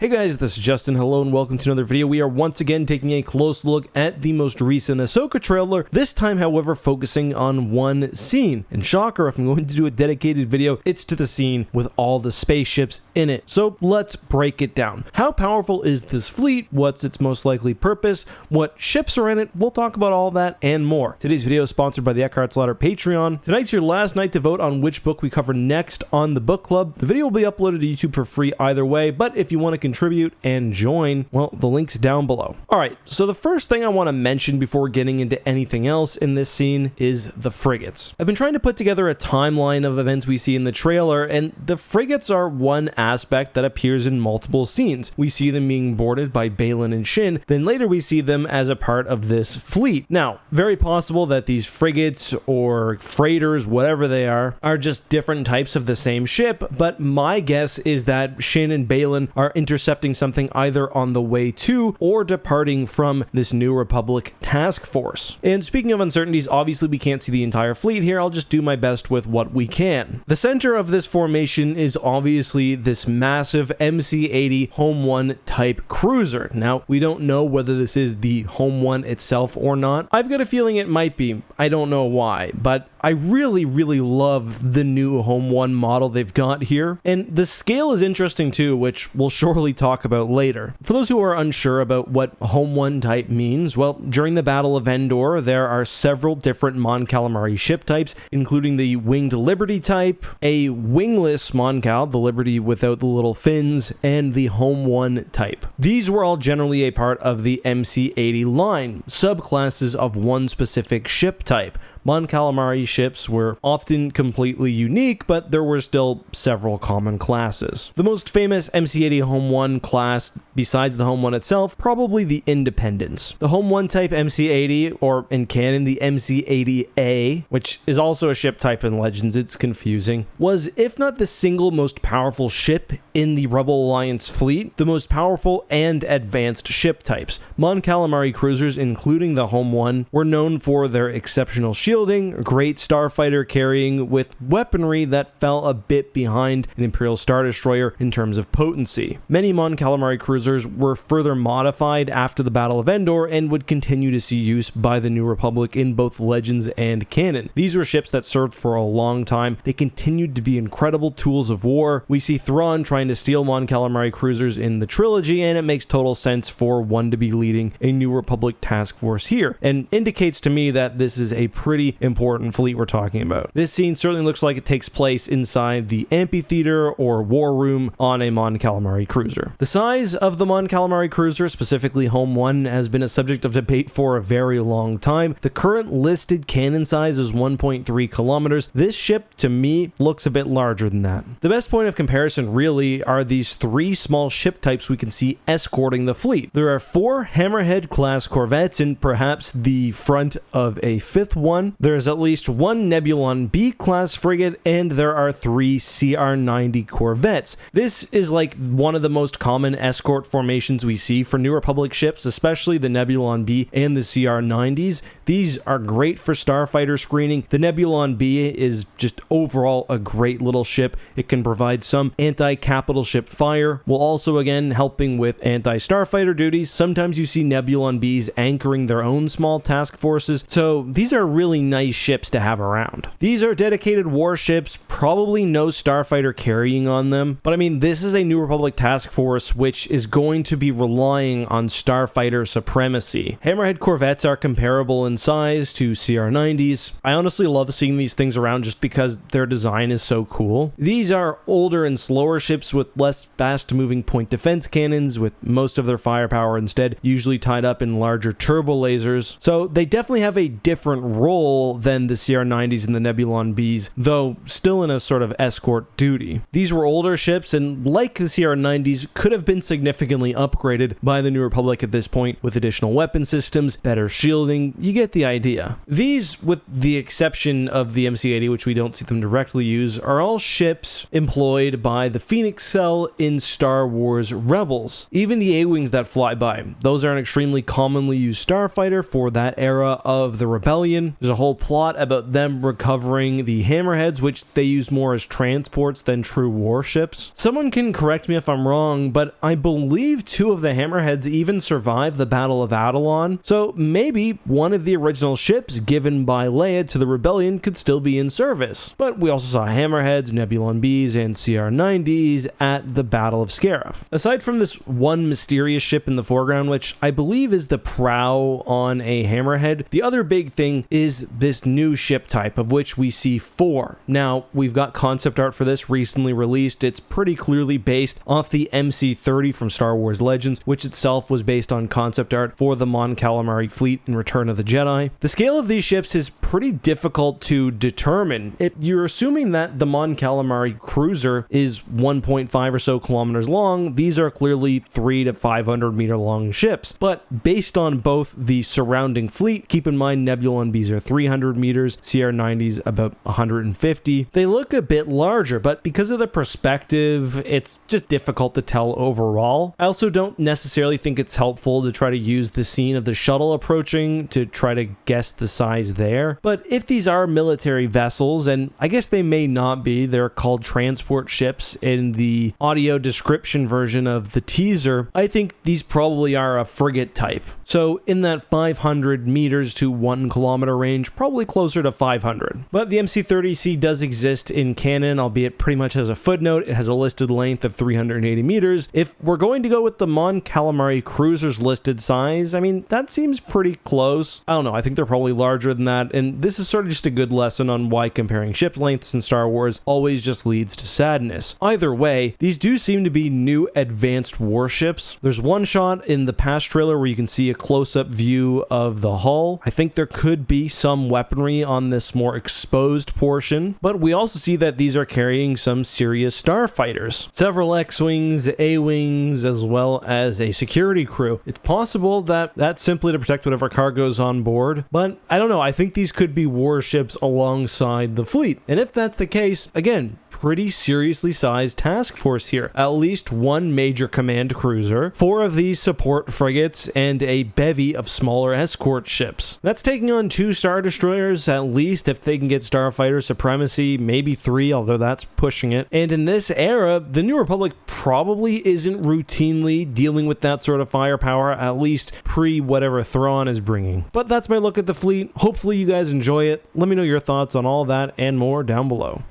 Hey guys, this is Justin. Hello and welcome to another video. We are once again taking a close look at the most recent Ahsoka trailer, this time however focusing on one scene. And shocker, if I'm going to do a dedicated video, it's to the scene with all the spaceships in it. So let's break it down. How powerful is this fleet? What's its most likely purpose? What ships are in it? We'll talk about all that and more. Today's video is sponsored by the Eckhart's Ladder Patreon. Tonight's your last night to vote on which book we cover next on the book club. The video will be uploaded to YouTube for free either way, but if you want to contribute and join, well, the link's down below. Alright, so the first thing I want to mention before getting into anything else in this scene is the frigates. I've been trying to put together a timeline of events we see in the trailer, and the frigates are one aspect that appears in multiple scenes. We see them being boarded by Baylan and Shin, then later we see them as a part of this fleet. Now, very possible that these frigates or freighters, whatever they are just different types of the same ship, but my guess is that Shin and Baylan are intercepting something either on the way to or departing from this New Republic task force. And speaking of uncertainties, obviously we can't see the entire fleet here. I'll just do my best with what we can. The center of this formation is obviously this massive MC-80 Home 1 type cruiser. Now, we don't know whether this is the Home 1 itself or not. I've got a feeling it might be. I don't know why, but I really love the new Home 1 model they've got here. And the scale is interesting too, which we'll surely talk about later. For those who are unsure about what Home 1 type means, well, during the Battle of Endor, there are several different Mon Calamari ship types, including the Winged Liberty type, a wingless Mon Cal, the Liberty without the little fins, and the Home 1 type. These were all generally a part of the MC-80 line, subclasses of one specific ship type. Mon Calamari ships were often completely unique, but there were still several common classes. The most famous MC-80 Home 1 class, besides the Home 1 itself, probably the Independence. The Home 1 type MC-80, or in canon, the MC-80A, which is also a ship type in Legends, it's confusing, was, if not the single most powerful ship in the Rebel Alliance fleet, the most powerful and advanced ship types. Mon Calamari cruisers, including the Home 1, were known for their exceptional shielding, great starfighter carrying, with weaponry that fell a bit behind an Imperial Star Destroyer in terms of potency. Many Mon Calamari cruisers were further modified after the Battle of Endor and would continue to see use by the New Republic in both Legends and canon. These were ships that served for a long time. They continued to be incredible tools of war. We see Thrawn trying to steal Mon Calamari cruisers in the trilogy, and it makes total sense for one to be leading a New Republic task force here, and indicates to me that this is a pretty important fleet we're talking about. This scene certainly looks like it takes place inside the amphitheater or war room on a Mon Calamari cruiser. The size of the Mon Calamari cruiser, specifically Home 1, has been a subject of debate for a very long time. The current listed cannon size is 1.3 kilometers. This ship, to me, looks a bit larger than that. The best point of comparison really are these three small ship types we can see escorting the fleet. There are 4 Hammerhead class corvettes and perhaps the front of a 5th one. There's at least 1 Nebulon B class frigate, and there are 3 CR-90 corvettes. This is like one of the most common escort formations we see for New Republic ships, especially the Nebulon B and the CR-90s. These are great for starfighter screening. The Nebulon B is just overall a great little ship. It can provide some anti-capital ship fire, while also again helping with anti-starfighter duties. Sometimes you see Nebulon Bs anchoring their own small task forces, so these are really nice ships to have around. These are dedicated warships, probably no starfighter carrying on them, but I mean, this is a New Republic task force which is going to be relying on starfighter supremacy. Hammerhead corvettes are comparable in size to CR-90s. I honestly love seeing these things around just because their design is so cool. These are older and slower ships with less fast-moving point defense cannons, with most of their firepower instead usually tied up in larger turbo lasers, so they definitely have a different role than the CR-90s and the Nebulon Bs, though still in a sort of escort duty. These were older ships, and like the CR-90s, could have been significantly upgraded by the New Republic at this point with additional weapon systems, better shielding. You get the idea. These, with the exception of the MC-80, which we don't see them directly use, are all ships employed by the Phoenix excel in Star Wars Rebels. Even the A-Wings that fly by, those are an extremely commonly used starfighter for that era of the Rebellion. There's a whole plot about them recovering the Hammerheads, which they use more as transports than true warships. Someone can correct me if I'm wrong, but I believe 2 of the Hammerheads even survived the Battle of Adelon, so maybe one of the original ships given by Leia to the Rebellion could still be in service. But we also saw Hammerheads, Nebulon Bs, and CR-90s at the Battle of Scarif. Aside from this one mysterious ship in the foreground, which I believe is the prow on a Hammerhead, the other big thing is this new ship type, of which we see 4. Now, we've got concept art for this recently released. It's pretty clearly based off the MC-30 from Star Wars Legends, which itself was based on concept art for the Mon Calamari fleet in Return of the Jedi. The scale of these ships is pretty difficult to determine. If you're assuming that the Mon Calamari cruiser is 1.5 or so kilometers long, these are clearly 300 to 500 meter long ships. But based on both the surrounding fleet, keep in mind Nebulon Bs are 300 meters, CR-90s about 150. They look a bit larger, but because of the perspective, it's just difficult to tell overall. I also don't necessarily think it's helpful to try to use the scene of the shuttle approaching to try to guess the size there. But if these are military vessels, and I guess they may not be, they're called transport ships in the audio description version of the teaser, I think these probably are a frigate type. So in that 500 meters to 1 kilometer range, probably closer to 500. But the MC-30C does exist in canon, albeit pretty much as a footnote. It has a listed length of 380 meters. If we're going to go with the Mon Calamari cruiser's listed size, I mean, that seems pretty close. I don't know, I think they're probably larger than that, and this is sort of just a good lesson on why comparing ship lengths in Star Wars always just leads to sadness. Either way, these do seem to be new advanced warships. There's one shot in the past trailer where you can see a close-up view of the hull. I think there could be some weaponry on this more exposed portion, but we also see that these are carrying some serious starfighters. Several X-Wings, A-Wings, as well as a security crew. It's possible that that's simply to protect whatever cargo's on board, but I don't know, I think these could be warships alongside the fleet. And if that's the case, again, pretty seriously sized task force here. At least 1 major command cruiser, 4 of these support frigates, and a bevy of smaller escort ships. That's taking on 2 Star Destroyers, at least, if they can get Starfighter supremacy, maybe 3, although that's pushing it. And in this era, the New Republic probably isn't routinely dealing with that sort of firepower, at least pre-whatever Thrawn is bringing. But that's my look at the fleet. Hopefully you guys enjoy it. Let me know your thoughts on all that and more down below.